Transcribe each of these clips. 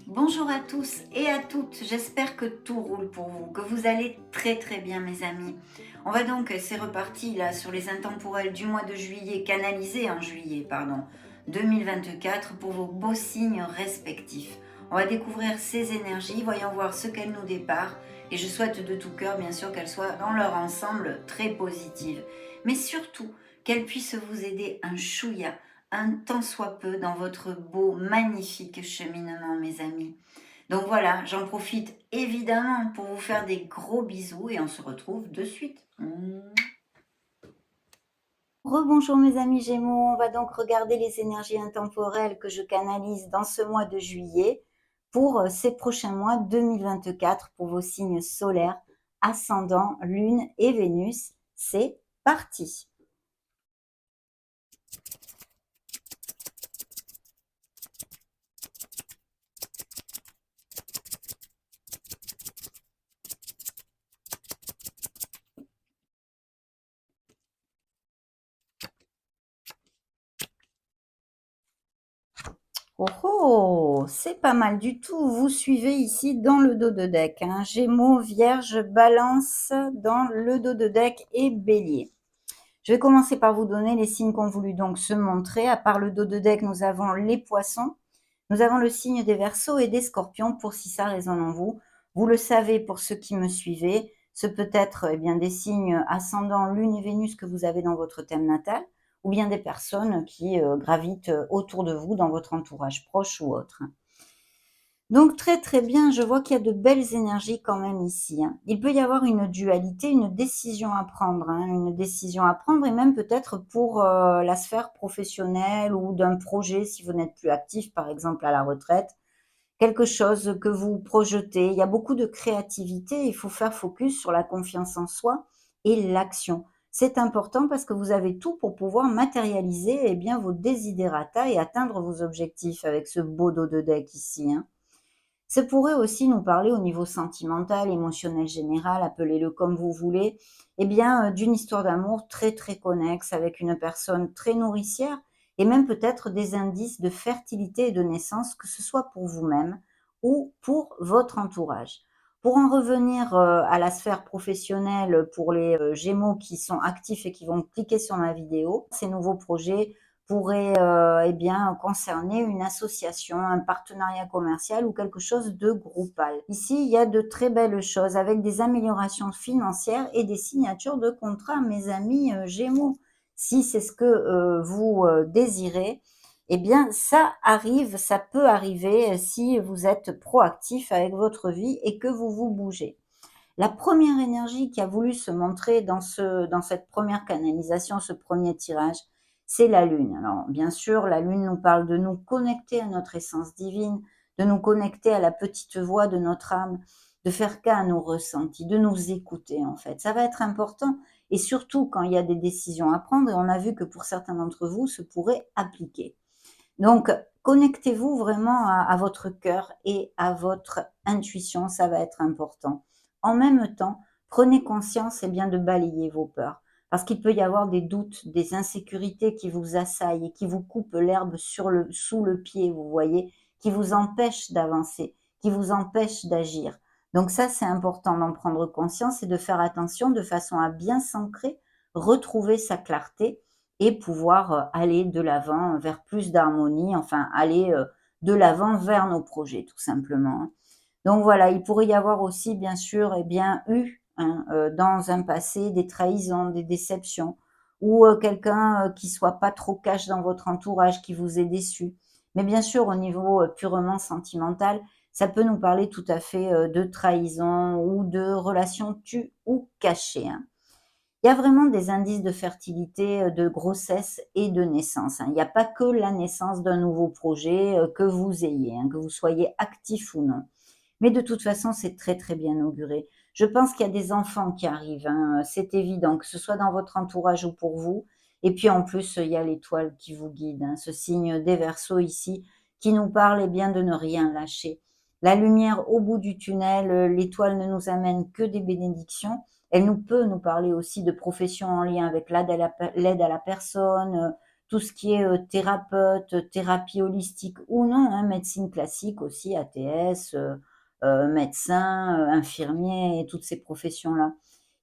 Bonjour à tous et à toutes, j'espère que tout roule pour vous, que vous allez très bien mes amis. On va donc, c'est reparti là sur les intemporels du mois de juillet, canalisés en juillet, pardon, 2024 pour vos beaux signes respectifs. On va découvrir ces énergies, voyons voir ce qu'elles nous déparent et je souhaite de tout cœur bien sûr qu'elles soient dans leur ensemble très positives. Mais surtout qu'elles puissent vous aider un chouïa un tant soit peu dans votre beau, magnifique cheminement, mes amis. Donc voilà, j'en profite évidemment pour vous faire des gros bisous et on se retrouve de suite. Rebonjour mes amis Gémeaux, on va donc regarder les énergies intemporelles que je canalise dans ce mois de juillet pour ces prochains mois 2024 pour vos signes solaires, ascendant, lune et Vénus. C'est parti! Oh oh, c'est pas mal du tout. Vous suivez ici dans le dos de deck, hein. Gémeaux, Vierge, Balance dans le dos de deck et Bélier. Je vais commencer par vous donner les signes qui ont voulu donc se montrer. À part le dos de deck, nous avons les Poissons. Nous avons le signe des Verseaux et des Scorpions pour si ça résonne en vous. Vous le savez pour ceux qui me suivez. Ce peut être bien des signes ascendant Lune et Vénus que vous avez dans votre thème natal ou bien des personnes qui gravitent autour de vous dans votre entourage proche ou autre. Donc très bien, je vois qu'il y a de belles énergies quand même ici, hein. Il peut y avoir une dualité, une décision à prendre, hein, une décision à prendre et même peut-être pour la sphère professionnelle ou d'un projet si vous n'êtes plus actif, par exemple à la retraite, quelque chose que vous projetez. Il y a beaucoup de créativité, il faut faire focus sur la confiance en soi et l'action. C'est important parce que vous avez tout pour pouvoir matérialiser eh bien, vos desiderata et atteindre vos objectifs avec ce beau dos de deck ici, hein. Ça pourrait aussi nous parler au niveau sentimental, émotionnel général, appelez-le comme vous voulez, eh bien, d'une histoire d'amour très connexe avec une personne très nourricière et même peut-être des indices de fertilité et de naissance, que ce soit pour vous-même ou pour votre entourage. Pour en revenir à la sphère professionnelle pour les Gémeaux qui sont actifs et qui vont cliquer sur ma vidéo, ces nouveaux projets pourrait eh bien, concerner une association, un partenariat commercial ou quelque chose de groupal. Ici, il y a de très belles choses avec des améliorations financières et des signatures de contrats, mes amis Gémeaux. Si c'est ce que vous désirez, eh bien, ça arrive, ça peut arriver si vous êtes proactif avec votre vie et que vous vous bougez. La première énergie qui a voulu se montrer dans cette première canalisation, ce premier tirage, c'est la Lune. Alors, bien sûr, la Lune nous parle de nous connecter à notre essence divine, de nous connecter à la petite voix de notre âme, de faire cas à nos ressentis, de nous écouter, en fait. Ça va être important, et surtout quand il y a des décisions à prendre, et on a vu que pour certains d'entre vous, se pourrait appliquer. Donc, connectez-vous vraiment à votre cœur et à votre intuition, ça va être important. En même temps, prenez conscience bien, de balayer vos peurs. Parce qu'il peut y avoir des doutes, des insécurités qui vous assaillent et qui vous coupent l'herbe sous le pied, vous voyez, qui vous empêchent d'avancer, qui vous empêchent d'agir. Donc ça, c'est important d'en prendre conscience et de faire attention de façon à bien s'ancrer, retrouver sa clarté et pouvoir aller de l'avant vers plus d'harmonie, enfin aller de l'avant vers nos projets tout simplement, hein. Donc voilà, il pourrait y avoir aussi bien sûr eh bien eu hein, dans un passé des trahisons, des déceptions ou quelqu'un qui soit pas trop cash dans votre entourage, qui vous ait déçu. Mais bien sûr au niveau purement sentimental, ça peut nous parler tout à fait de trahison ou de relations tues ou cachées, hein. Il y a vraiment des indices de fertilité, de grossesse et de naissance, hein. Il n'y a pas que la naissance d'un nouveau projet, que vous ayez, hein, que vous soyez actif ou non. Mais de toute façon, c'est très bien auguré. Je pense qu'il y a des enfants qui arrivent, hein, c'est évident, que ce soit dans votre entourage ou pour vous. Et puis en plus, il y a l'étoile qui vous guide, hein, ce signe des Verseaux ici, qui nous parle bien de ne rien lâcher. La lumière au bout du tunnel, l'étoile ne nous amène que des bénédictions. Elle peut nous parler aussi de professions en lien avec l'aide à la personne, tout ce qui est thérapeute, thérapie holistique ou non, hein, médecine classique aussi, ATS, médecin, infirmier et toutes ces professions-là.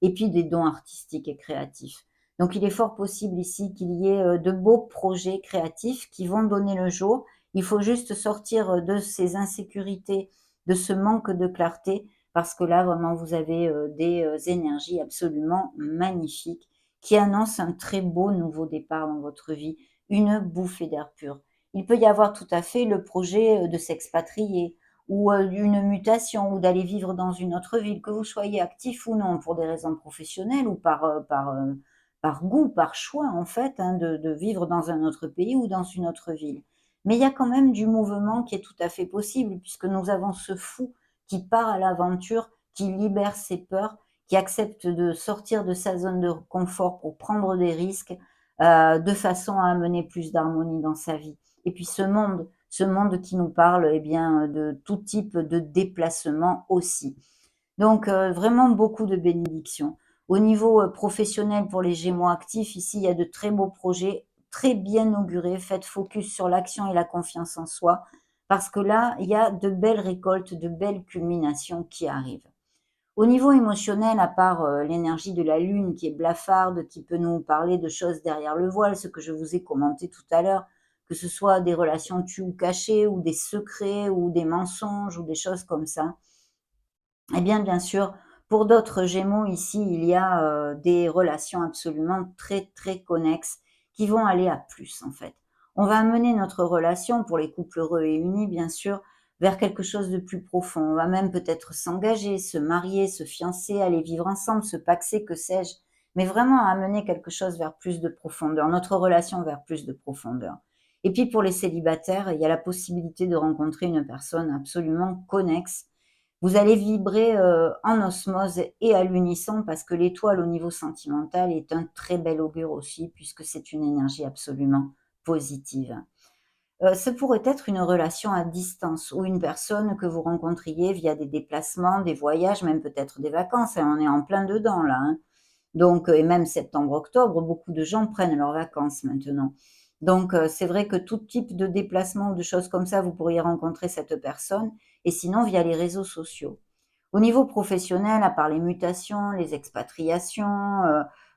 Et puis des dons artistiques et créatifs. Donc il est fort possible ici qu'il y ait de beaux projets créatifs qui vont donner le jour. Il faut juste sortir de ces insécurités, de ce manque de clarté, parce que là, vraiment, vous avez des énergies absolument magnifiques qui annoncent un très beau nouveau départ dans votre vie, une bouffée d'air pur. Il peut y avoir tout à fait le projet de s'expatrier ou une mutation ou d'aller vivre dans une autre ville, que vous soyez actif ou non pour des raisons professionnelles ou par goût, par choix en fait, hein, de vivre dans un autre pays ou dans une autre ville. Mais il y a quand même du mouvement qui est tout à fait possible puisque nous avons ce fou qui part à l'aventure, qui libère ses peurs, qui accepte de sortir de sa zone de confort pour prendre des risques, de façon à amener plus d'harmonie dans sa vie. Et puis ce monde qui nous parle, eh bien, de tout type de déplacement aussi. Donc, vraiment beaucoup de bénédictions. Au niveau, professionnel pour les Gémeaux actifs, ici, il y a de très beaux projets, très bien augurés. Faites focus sur l'action et la confiance en soi, parce que là, il y a de belles récoltes, de belles culminations qui arrivent. Au niveau émotionnel, à part, l'énergie de la lune qui est blafarde, qui peut nous parler de choses derrière le voile, ce que je vous ai commenté tout à l'heure, que ce soit des relations tues ou cachées ou des secrets ou des mensonges ou des choses comme ça. Eh bien, bien sûr, pour d'autres Gémeaux, ici, il y a des relations absolument très, très connexes qui vont aller à plus, en fait. On va amener notre relation, pour les couples heureux et unis, bien sûr, vers quelque chose de plus profond. On va même peut-être s'engager, se marier, se fiancer, aller vivre ensemble, se paxer, que sais-je. Mais vraiment amener quelque chose vers plus de profondeur, notre relation vers plus de profondeur. Et puis pour les célibataires, il y a la possibilité de rencontrer une personne absolument connexe. Vous allez vibrer, en osmose et à l'unisson parce que l'étoile au niveau sentimental est un très bel augure aussi puisque c'est une énergie absolument positive. Ce pourrait être une relation à distance ou une personne que vous rencontriez via des déplacements, des voyages, même peut-être des vacances, hein, on est en plein dedans là, hein. Donc, et même septembre-octobre, beaucoup de gens prennent leurs vacances maintenant. Donc, c'est vrai que tout type de déplacement ou de choses comme ça, vous pourriez rencontrer cette personne et sinon via les réseaux sociaux. Au niveau professionnel, à part les mutations, les expatriations,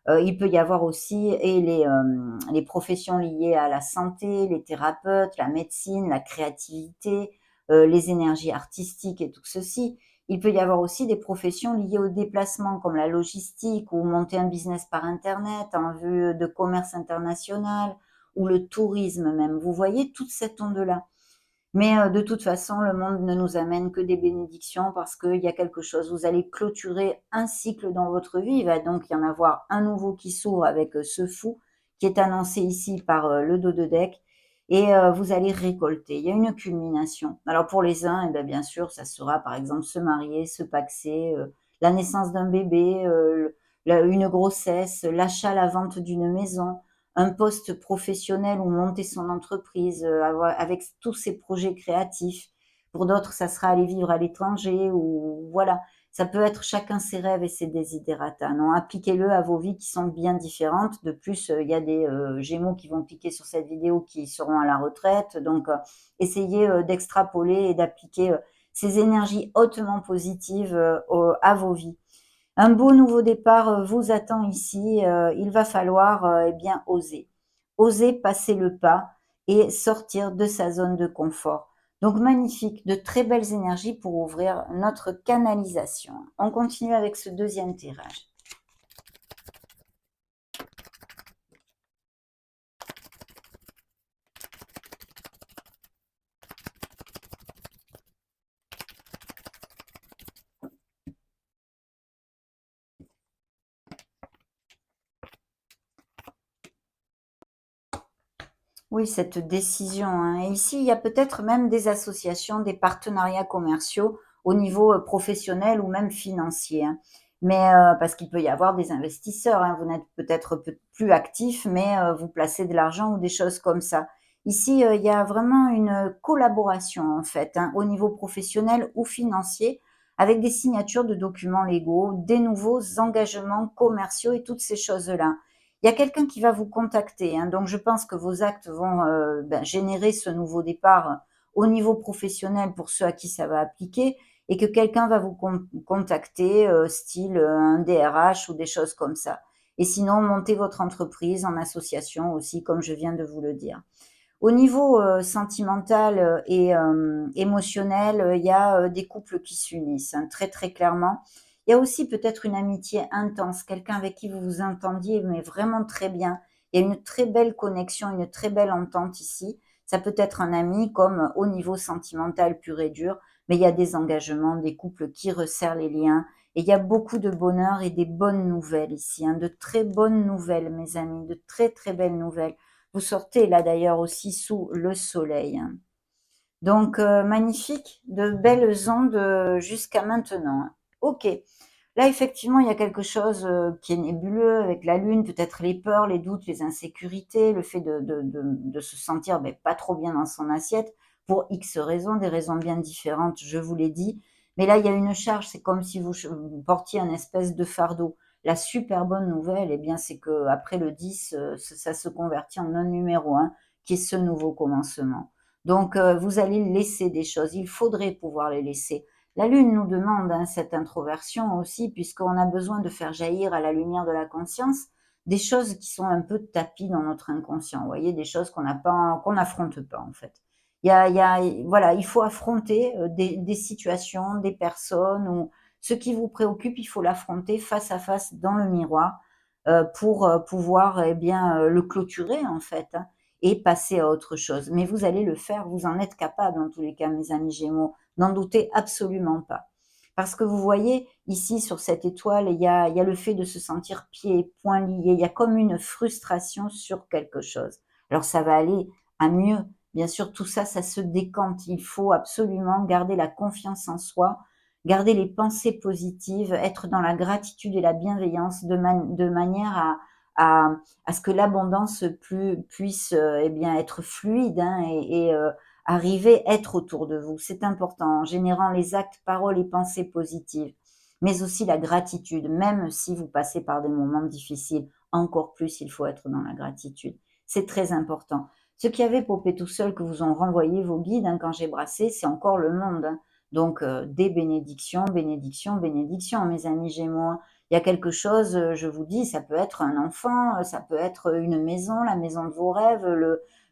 il peut y avoir aussi et les professions liées à la santé, les thérapeutes, la médecine, la créativité, les énergies artistiques et tout ceci. Il peut y avoir aussi des professions liées au déplacement comme la logistique ou monter un business par internet en vue de commerce international ou le tourisme même. Vous voyez toute cette onde-là? Mais de toute façon, le monde ne nous amène que des bénédictions parce qu'il y a quelque chose. Vous allez clôturer un cycle dans votre vie. Il va donc y en avoir un nouveau qui s'ouvre avec ce fou qui est annoncé ici par le dos de deck et vous allez récolter. Il y a une culmination. Alors pour les uns, eh bien, bien sûr, ça sera par exemple se marier, se paxer, la naissance d'un bébé, une grossesse, l'achat, la vente d'une maison, un poste professionnel ou monter son entreprise, avec tous ses projets créatifs. Pour d'autres, ça sera aller vivre à l'étranger ou voilà. Ça peut être chacun ses rêves et ses desiderata. Non, appliquez-le à vos vies qui sont bien différentes. De plus, il y a des Gémeaux qui vont cliquer sur cette vidéo qui seront à la retraite. Donc, essayez d'extrapoler et d'appliquer ces énergies hautement positives à vos vies. Un beau nouveau départ vous attend ici. Il va falloir eh bien oser. Oser passer le pas et sortir de sa zone de confort. Donc magnifique, de très belles énergies pour ouvrir notre canalisation. On continue avec ce deuxième tirage. Oui, cette décision, hein. Et ici, il y a peut-être même des associations, des partenariats commerciaux au niveau professionnel ou même financier, hein. Mais parce qu'il peut y avoir des investisseurs, hein. Vous n'êtes peut-être plus actif, mais vous placez de l'argent ou des choses comme ça. Ici, il y a vraiment une collaboration en fait, hein, au niveau professionnel ou financier, avec des signatures de documents légaux, des nouveaux engagements commerciaux et toutes ces choses-là. Il y a quelqu'un qui va vous contacter, hein, donc je pense que vos actes vont générer ce nouveau départ au niveau professionnel pour ceux à qui ça va appliquer et que quelqu'un va vous contacter, style un DRH ou des choses comme ça. Et sinon, montez votre entreprise en association aussi, comme je viens de vous le dire. Au niveau sentimental et émotionnel, il y a des couples qui s'unissent, hein, très très clairement. Il y a aussi peut-être une amitié intense, quelqu'un avec qui vous vous entendiez, mais vraiment très bien. Il y a une très belle connexion, une très belle entente ici. Ça peut être un ami comme au niveau sentimental pur et dur, mais il y a des engagements, des couples qui resserrent les liens. Et il y a beaucoup de bonheur et des bonnes nouvelles ici, hein, de très bonnes nouvelles, mes amis, de très très belles nouvelles. Vous sortez là d'ailleurs aussi sous le soleil, hein. Donc magnifique, de belles ondes jusqu'à maintenant, hein. OK. Là effectivement, il y a quelque chose, qui est nébuleux avec la lune, peut-être les peurs, les doutes, les insécurités, le fait de se sentir, pas trop bien dans son assiette pour X raisons, des raisons bien différentes, je vous l'ai dit. Mais là, il y a une charge, c'est comme si vous portiez un espèce de fardeau. La super bonne nouvelle, eh bien, c'est qu'après le 10, ça se convertit en un numéro 1, qui est ce nouveau commencement. Donc vous allez laisser des choses, il faudrait pouvoir les laisser. La Lune nous demande, hein, cette introversion aussi, puisqu'on a besoin de faire jaillir à la lumière de la conscience des choses qui sont un peu tapies dans notre inconscient. Vous voyez, des choses qu'on n'affronte pas en fait. Voilà, il faut affronter des situations, des personnes ou ce qui vous préoccupe, il faut l'affronter face à face dans le miroir pour pouvoir le clôturer en fait, hein, et passer à autre chose. Mais vous allez le faire, vous en êtes capable en tous les cas, mes amis Gémeaux. N'en doutez absolument pas. Parce que vous voyez, ici, sur cette étoile, il y a le fait de se sentir pieds et poings liés. Il y a comme une frustration sur quelque chose. Alors, ça va aller à mieux. Bien sûr, tout ça, ça se décante. Il faut absolument garder la confiance en soi, garder les pensées positives, être dans la gratitude et la bienveillance de manière à, à ce que l'abondance puisse être fluide, hein, et arriver, être autour de vous. C'est important en générant les actes, paroles et pensées positives, mais aussi la gratitude, même si vous passez par des moments difficiles. Encore plus, il faut être dans la gratitude. C'est très important. Ce qui avait popé tout seul, que vous ont renvoyé vos guides, hein, quand j'ai brassé, c'est encore le monde, hein. Donc, des bénédictions, bénédictions, bénédictions, mes amis Gémeaux. Il y a quelque chose, je vous dis, ça peut être un enfant, ça peut être une maison, la maison de vos rêves,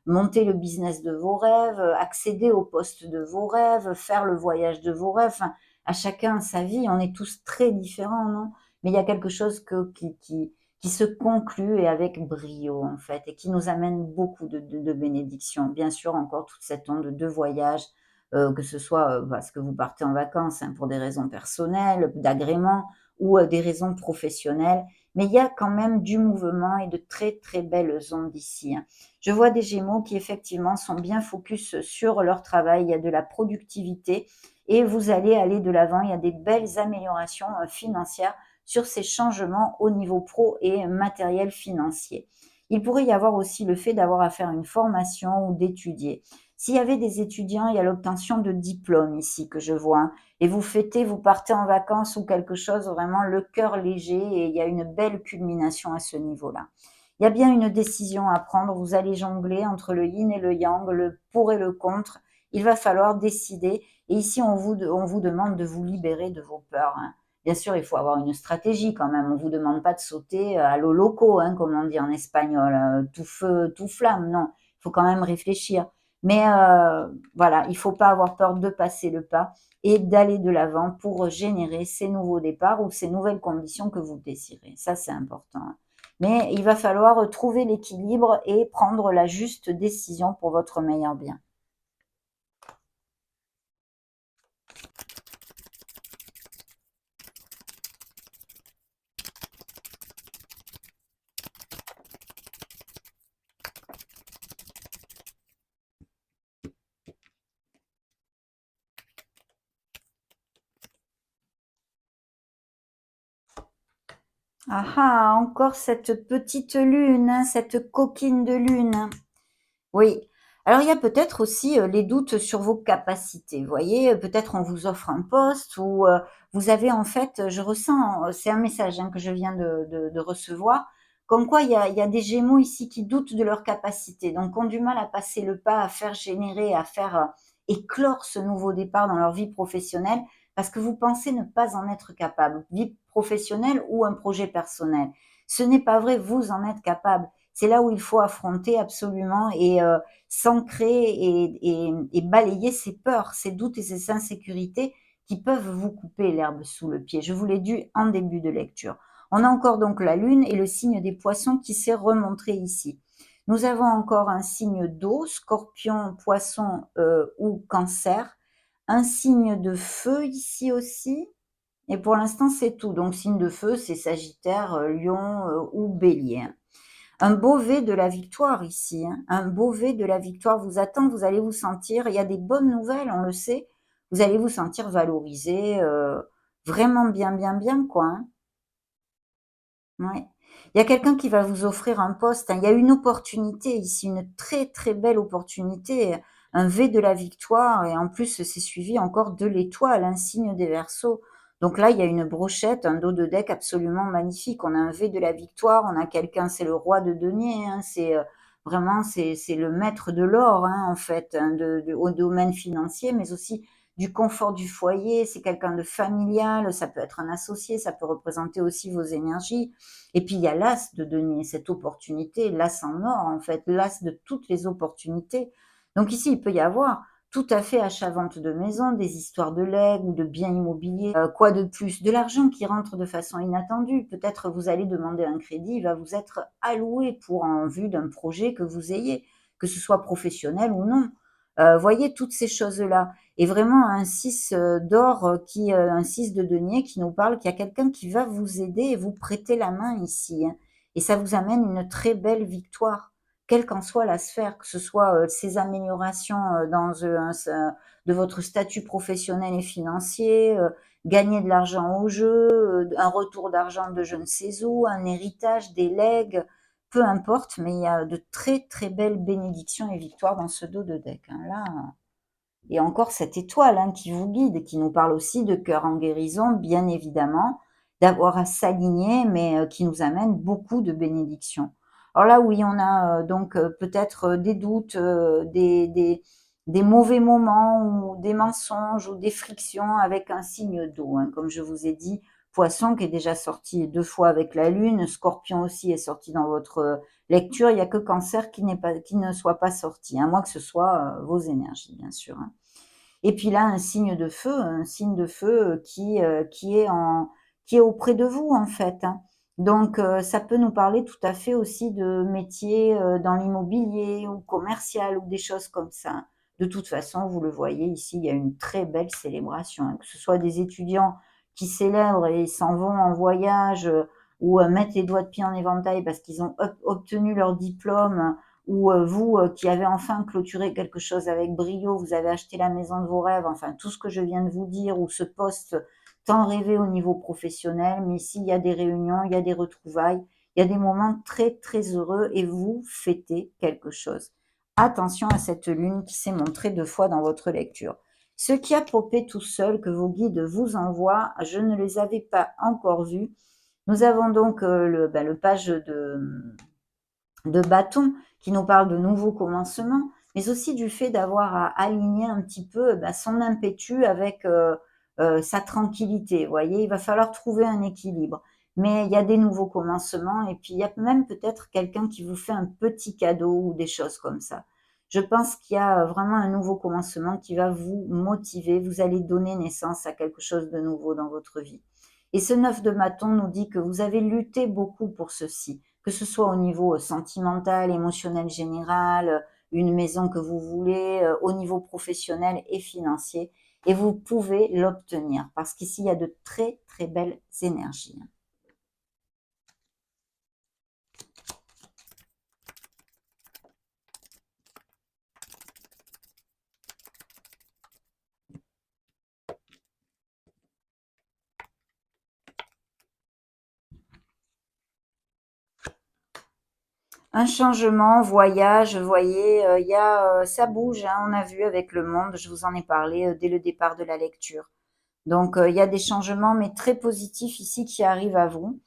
monter le business de vos rêves, accéder au poste de vos rêves, faire le voyage de vos rêves. Enfin, à chacun sa vie, on est tous très différents, non? Mais il y a quelque chose qui se conclut et avec brio, en fait, et qui nous amène beaucoup de bénédictions. Bien sûr, encore toute cette onde de voyage, que ce soit parce que vous partez en vacances, hein, pour des raisons personnelles, d'agrément, ou des raisons professionnelles. Mais il y a quand même du mouvement et de très très belles ondes ici, hein. Je vois des Gémeaux qui effectivement sont bien focus sur leur travail, il y a de la productivité et vous allez aller de l'avant, il y a des belles améliorations financières sur ces changements au niveau pro et matériel financier. Il pourrait y avoir aussi le fait d'avoir à faire une formation ou d'étudier. S'il y avait des étudiants, il y a l'obtention de diplômes ici que je vois, hein, et vous fêtez, vous partez en vacances ou quelque chose, vraiment le cœur léger, et il y a une belle culmination à ce niveau-là. Il y a bien une décision à prendre, vous allez jongler entre le yin et le yang, le pour et le contre. Il va falloir décider, et ici on vous demande de vous libérer de vos peurs, hein. Bien sûr, il faut avoir une stratégie quand même, on ne vous demande pas de sauter à lo loco, hein, comme on dit en espagnol, tout feu, tout flamme, non, il faut quand même réfléchir. Mais voilà, il ne faut pas avoir peur de passer le pas et d'aller de l'avant pour générer ces nouveaux départs ou ces nouvelles conditions que vous désirez. Ça, c'est important, hein. Mais il va falloir trouver l'équilibre et prendre la juste décision pour votre meilleur bien. Ah ah, encore cette petite lune, hein, cette coquine de lune. Oui. Alors il y a peut-être aussi, les doutes sur vos capacités. Vous voyez, peut-être on vous offre un poste ou, vous avez en fait, je ressens, c'est un message, hein, que je viens de recevoir, Comme quoi, il y a des Gémeaux ici qui doutent de leurs capacités, donc ont du mal à passer le pas, à faire générer, à faire éclore ce nouveau départ dans leur vie professionnelle, parce que vous pensez ne pas en être capable, vie professionnelle ou un projet personnel. Ce n'est pas vrai, vous en êtes capable. C'est là où il faut affronter absolument et s'ancrer et balayer ces peurs, ces doutes et ces insécurités qui peuvent vous couper l'herbe sous le pied. Je vous l'ai dit en début de lecture. On a encore donc la Lune et le signe des Poissons qui s'est remontré ici. Nous avons encore un signe d'eau, Scorpion, Poisson ou Cancer. Un signe de feu ici aussi. Et pour l'instant, c'est tout. Donc, signe de feu, c'est Sagittaire, Lion ou Bélier. Un beau V de la victoire ici. Un beau V de la victoire vous attend. Vous allez vous sentir, il y a des bonnes nouvelles, on le sait. Vous allez vous sentir valorisé, vraiment bien, bien, bien, quoi. Ouais. Il y a quelqu'un qui va vous offrir un poste, il y a une opportunité ici, une très, très belle opportunité, un V de la victoire et en plus c'est suivi encore de l'étoile, un signe des Verseaux. Donc là, il y a une brochette, un dos de deck absolument magnifique. On a un V de la victoire, on a quelqu'un, c'est le roi de denier, c'est vraiment c'est le maître de l'or en fait, au domaine financier, mais aussi du confort du foyer, c'est quelqu'un de familial, ça peut être un associé, ça peut représenter aussi vos énergies. Et puis il y a l'as de denier, cette opportunité, l'as en or en fait, l'as de toutes les opportunités. Donc ici, il peut y avoir tout à fait achat-vente de maison, des histoires de legs ou de biens immobiliers. Quoi de plus? De l'argent qui rentre de façon inattendue. Peut-être vous allez demander un crédit, il va vous être alloué pour en vue d'un projet que vous ayez, que ce soit professionnel ou non. Voyez toutes ces choses-là. Et vraiment un 6 d'or, un 6 de denier qui nous parle qu'il y a quelqu'un qui va vous aider et vous prêter la main ici. Et ça vous amène une très belle victoire, quelle qu'en soit la sphère, que ce soit ces améliorations de votre statut professionnel et financier, gagner de l'argent au jeu, un retour d'argent de je ne sais où, un héritage, des legs, peu importe, mais il y a de très très belles bénédictions et victoires dans ce dos de deck. Là, et encore cette étoile qui vous guide, qui nous parle aussi de cœur en guérison, bien évidemment, d'avoir à s'aligner, mais qui nous amène beaucoup de bénédictions. Alors là, oui, on a donc peut-être des doutes, des mauvais moments ou des mensonges ou des frictions avec un signe d'eau, comme je vous ai dit. Poisson qui est déjà sorti 2 fois avec la Lune, Scorpion aussi est sorti dans votre lecture. Il n'y a que Cancer qui ne soit pas sorti, à moins que ce soit vos énergies, bien sûr. Et puis là, un signe de feu qui est auprès de vous en fait. Donc ça peut nous parler tout à fait aussi de métiers dans l'immobilier ou commercial ou des choses comme ça. De toute façon, vous le voyez ici, il y a une très belle célébration, que ce soit des étudiants qui célèbrent et s'en vont en voyage ou mettent les doigts de pied en éventail parce qu'ils ont obtenu leur diplôme ou vous qui avez enfin clôturé quelque chose avec brio, vous avez acheté la maison de vos rêves, enfin tout ce que je viens de vous dire, ou ce poste tant rêvé au niveau professionnel, mais ici il y a des réunions, il y a des retrouvailles, il y a des moments très très heureux et vous fêtez quelque chose. Attention à cette lune qui s'est montrée 2 fois dans votre lecture. Ce qui a popé tout seul, que vos guides vous envoient, je ne les avais pas encore vus. Nous avons donc le page de bâton qui nous parle de nouveaux commencements, mais aussi du fait d'avoir à aligner un petit peu son impétu avec sa tranquillité. Vous voyez, il va falloir trouver un équilibre. Mais il y a des nouveaux commencements et puis il y a même peut-être quelqu'un qui vous fait un petit cadeau ou des choses comme ça. Je pense qu'il y a vraiment un nouveau commencement qui va vous motiver. Vous allez donner naissance à quelque chose de nouveau dans votre vie. Et ce 9 de bâton nous dit que vous avez lutté beaucoup pour ceci, que ce soit au niveau sentimental, émotionnel général, une maison que vous voulez, au niveau professionnel et financier. Et vous pouvez l'obtenir parce qu'ici, il y a de très, très belles énergies. Un changement, voyage, vous voyez, ça bouge, on a vu avec le monde, je vous en ai parlé dès le départ de la lecture. Donc, il y a des changements, mais très positifs ici qui arrivent à vous.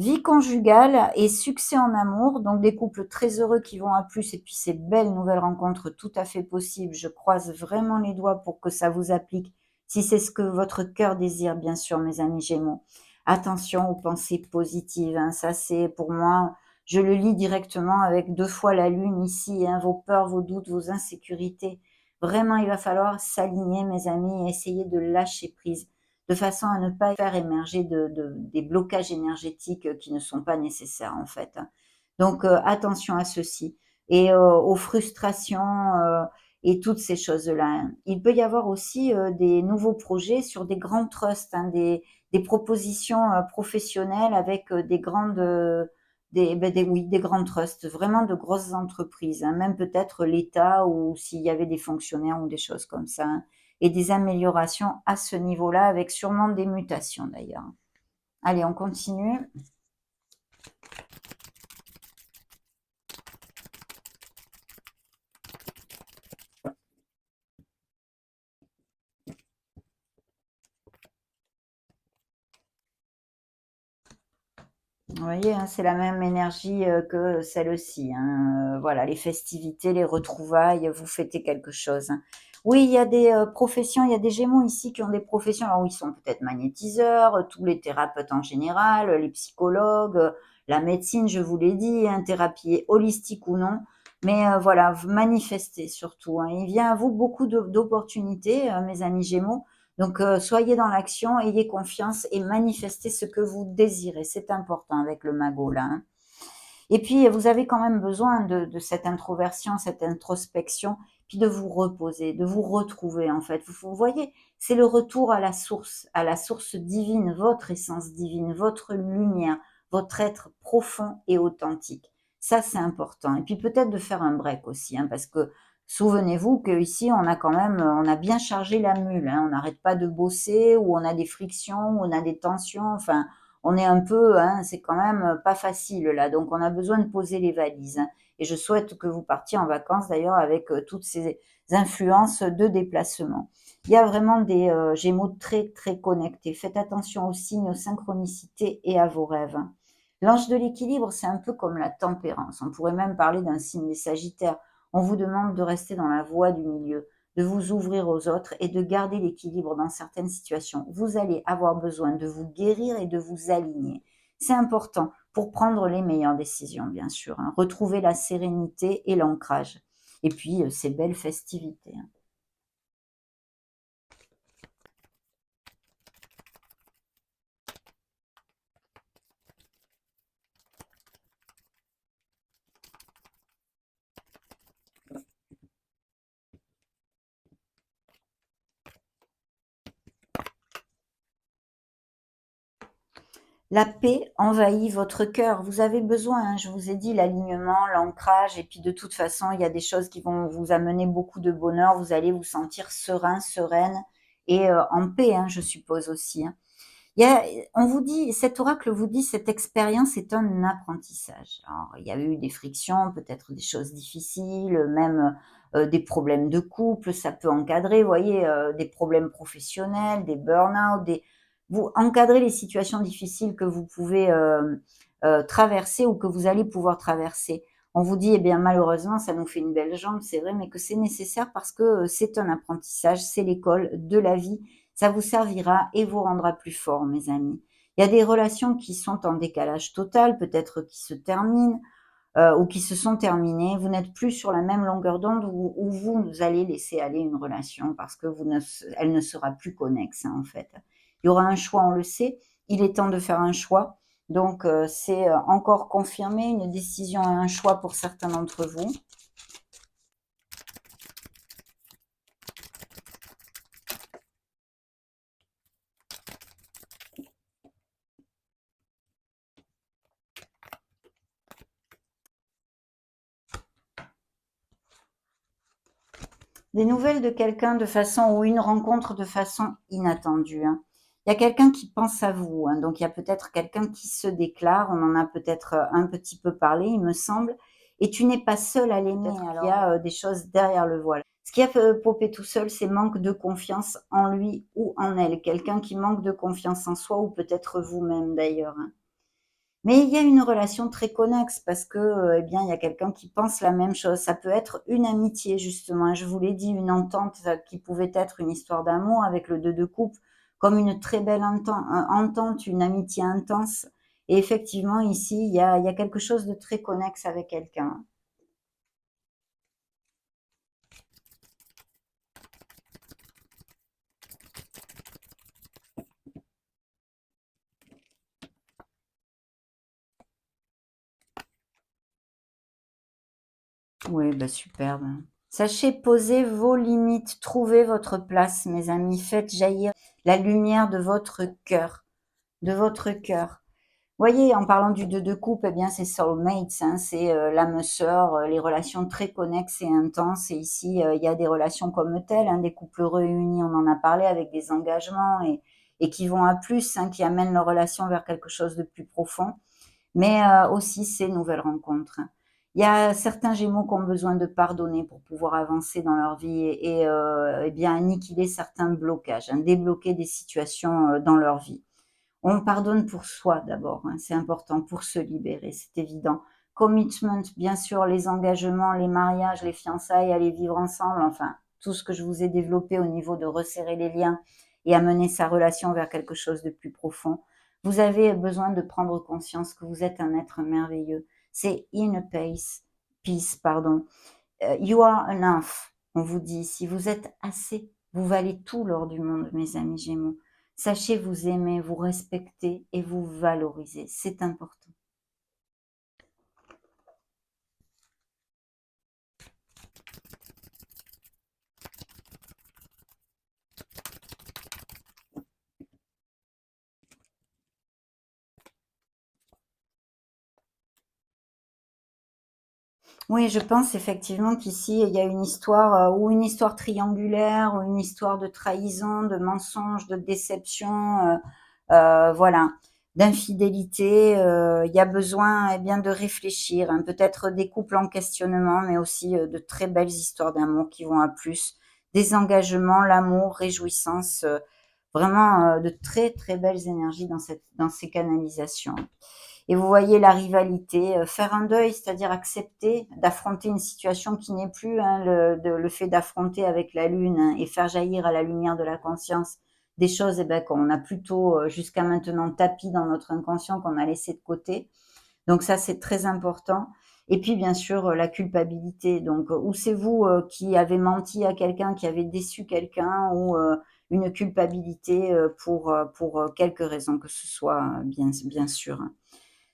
Vie conjugale et succès en amour, donc des couples très heureux qui vont à plus et puis ces belles nouvelles rencontres tout à fait possibles. Je croise vraiment les doigts pour que ça vous applique, si c'est ce que votre cœur désire, bien sûr, mes amis Gémeaux. Attention aux pensées positives, hein, ça c'est pour moi, je le lis directement avec 2 fois la lune ici, hein, vos peurs, vos doutes, vos insécurités. Vraiment, il va falloir s'aligner, mes amis, et essayer de lâcher prise de façon à ne pas faire émerger des blocages énergétiques qui ne sont pas nécessaires en fait, hein. Donc attention à ceci et aux frustrations et toutes ces choses-là, hein. Il peut y avoir aussi des nouveaux projets sur des grands trusts, hein, des propositions professionnelles avec des grandes oui, des grands trusts, vraiment de grosses entreprises, hein, même peut-être l'État ou s'il y avait des fonctionnaires ou des choses comme ça, hein, et des améliorations à ce niveau-là, avec sûrement des mutations d'ailleurs. Allez, on continue. Vous voyez, hein, c'est la même énergie que celle-ci, hein. Voilà, les festivités, les retrouvailles, vous fêtez quelque chose, hein. Oui, il y a des professions, il y a des Gémeaux ici qui ont des professions, alors ils sont peut-être magnétiseurs, tous les thérapeutes en général, les psychologues, la médecine, je vous l'ai dit, hein, thérapie holistique ou non, mais voilà, manifestez surtout, hein. Il vient à vous beaucoup d'opportunités, mes amis Gémeaux, donc, soyez dans l'action, ayez confiance et manifestez ce que vous désirez. C'est important avec le magot là, hein. Et puis, vous avez quand même besoin de cette introversion, cette introspection, puis de vous reposer, de vous retrouver en fait. Vous voyez, c'est le retour à la source divine, votre essence divine, votre lumière, votre être profond et authentique. Ça, c'est important. Et puis peut-être de faire un break aussi, hein, parce que souvenez-vous qu'ici, on a quand même, on a bien chargé la mule, hein. On n'arrête pas de bosser, ou on a des frictions, ou on a des tensions, enfin, on est un peu, hein, c'est quand même pas facile là, donc on a besoin de poser les valises, hein. Et je souhaite que vous partiez en vacances d'ailleurs avec toutes ces influences de déplacement. Il y a vraiment des Gémeaux très très connectés. Faites attention aux signes, aux synchronicités et à vos rêves, hein. L'ange de l'équilibre, c'est un peu comme la tempérance. On pourrait même parler d'un signe des Sagittaires. On vous demande de rester dans la voie du milieu, de vous ouvrir aux autres et de garder l'équilibre dans certaines situations. Vous allez avoir besoin de vous guérir et de vous aligner. C'est important pour prendre les meilleures décisions, bien sûr, hein. Retrouver la sérénité et l'ancrage. Et puis, ces belles festivités, hein. La paix envahit votre cœur. Vous avez besoin, hein, je vous ai dit, l'alignement, l'ancrage, et puis de toute façon, il y a des choses qui vont vous amener beaucoup de bonheur. Vous allez vous sentir serein, sereine et en paix, hein, je suppose aussi, hein. Il y a, on vous dit, cet oracle vous dit, cette expérience est un apprentissage. Alors, il y a eu des frictions, peut-être des choses difficiles, même des problèmes de couple, ça peut encadrer, vous voyez, des problèmes professionnels, des burn-out, vous encadrez les situations difficiles que vous pouvez traverser ou que vous allez pouvoir traverser. On vous dit, eh bien, malheureusement, ça nous fait une belle jambe, c'est vrai, mais que c'est nécessaire parce que c'est un apprentissage, c'est l'école de la vie. Ça vous servira et vous rendra plus fort, mes amis. Il y a des relations qui sont en décalage total, peut-être qui se terminent ou qui se sont terminées. Vous n'êtes plus sur la même longueur d'onde où vous allez laisser aller une relation parce que elle ne sera plus connexe, hein, en fait. Il y aura un choix, on le sait. Il est temps de faire un choix. Donc, c'est encore confirmé, une décision et un choix pour certains d'entre vous. Des nouvelles de quelqu'un de façon ou une rencontre de façon inattendue, hein. Il y a quelqu'un qui pense à vous, hein, donc il y a peut-être quelqu'un qui se déclare, on en a peut-être un petit peu parlé, il me semble, et tu n'es pas seul à l'aimer, alors il y a des choses derrière le voile. Ce qui a fait popper tout seul, c'est manque de confiance en lui ou en elle, quelqu'un qui manque de confiance en soi ou peut-être vous-même d'ailleurs, hein. Mais il y a une relation très connexe parce que, eh bien, il y a quelqu'un qui pense la même chose. Ça peut être une amitié justement, hein, je vous l'ai dit, une entente, qui pouvait être une histoire d'amour avec le 2 de coupe, comme une très belle entente, une amitié intense et effectivement ici, il y a quelque chose de très connexe avec quelqu'un. Oui, bah, superbe. Sachez poser vos limites, trouvez votre place mes amis, faites jaillir la lumière de votre cœur, de votre cœur. Voyez, en parlant du 2 de coupe, eh bien, c'est soulmates, hein, c'est, l'âme sœur, les relations très connexes et intenses et ici, il y a des relations comme telles, hein, des couples réunis, on en a parlé, avec des engagements et qui vont à plus, hein, qui amènent leur relation vers quelque chose de plus profond, mais aussi ces nouvelles rencontres, hein. Il y a certains Gémeaux qui ont besoin de pardonner pour pouvoir avancer dans leur vie et bien, annihiler certains blocages, hein, débloquer des situations, dans leur vie. On pardonne pour soi d'abord, hein, c'est important pour se libérer, c'est évident. Commitment, bien sûr, les engagements, les mariages, les fiançailles, aller vivre ensemble, enfin, tout ce que je vous ai développé au niveau de resserrer les liens et amener sa relation vers quelque chose de plus profond. Vous avez besoin de prendre conscience que vous êtes un être merveilleux. C'est in peace, pardon. You are enough, on vous dit ici. Vous êtes assez. Vous valez tout l'or du monde, mes amis Gémeaux. Sachez vous aimer, vous respecter et vous valoriser. C'est important. Oui, je pense effectivement qu'ici, il y a une histoire, ou une histoire triangulaire, ou une histoire de trahison, de mensonge, de déception, voilà, d'infidélité. Il y a besoin, eh bien, de réfléchir, hein, peut-être des couples en questionnement, mais aussi, de très belles histoires d'amour qui vont à plus. Des engagements, l'amour, réjouissance, vraiment, de très, très belles énergies dans ces canalisations. Et vous voyez la rivalité, faire un deuil, c'est-à-dire accepter d'affronter une situation qui n'est plus, hein, le fait d'affronter avec la lune, hein, et faire jaillir à la lumière de la conscience des choses, eh ben, qu'on a plutôt, jusqu'à maintenant tapies dans notre inconscient, qu'on a laissé de côté. Donc ça, c'est très important. Et puis bien sûr, la culpabilité. Donc, ou c'est vous, qui avez menti à quelqu'un, qui avez déçu quelqu'un ou, une culpabilité, pour, quelque raison que ce soit, bien sûr, hein.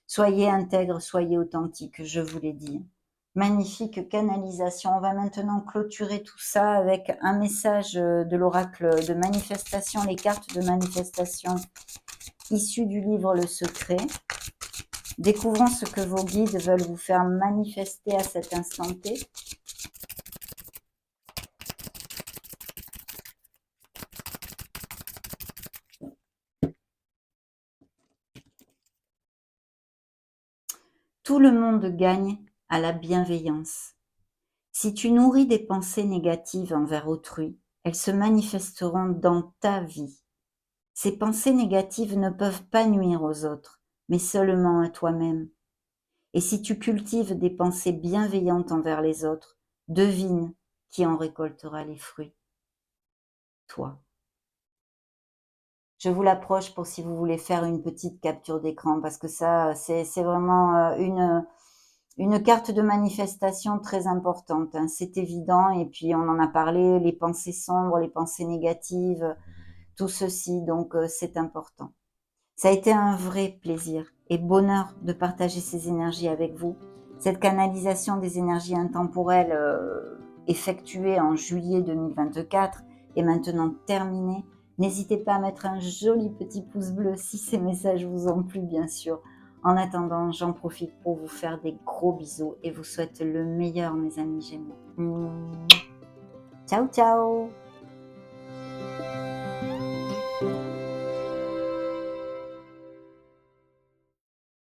Soyez intègre, soyez authentique, je vous l'ai dit. Magnifique canalisation. On va maintenant clôturer tout ça avec un message de l'oracle de manifestation, les cartes de manifestation issues du livre Le Secret. Découvrons ce que vos guides veulent vous faire manifester à cet instant T. Tout le monde gagne à la bienveillance. Si tu nourris des pensées négatives envers autrui, elles se manifesteront dans ta vie. Ces pensées négatives ne peuvent pas nuire aux autres, mais seulement à toi-même. Et si tu cultives des pensées bienveillantes envers les autres, devine qui en récoltera les fruits. Toi. Je vous l'approche pour si vous voulez faire une petite capture d'écran, parce que ça, c'est vraiment une carte de manifestation très importante, hein, c'est évident. Et puis on en a parlé, les pensées sombres, les pensées négatives, tout ceci, donc c'est important. Ça a été un vrai plaisir et bonheur de partager ces énergies avec vous. Cette canalisation des énergies intemporelles effectuée en juillet 2024 est maintenant terminée. N'hésitez pas à mettre un joli petit pouce bleu si ces messages vous ont plu, bien sûr. En attendant, j'en profite pour vous faire des gros bisous et vous souhaite le meilleur, mes amis Gémeaux. Ciao, ciao!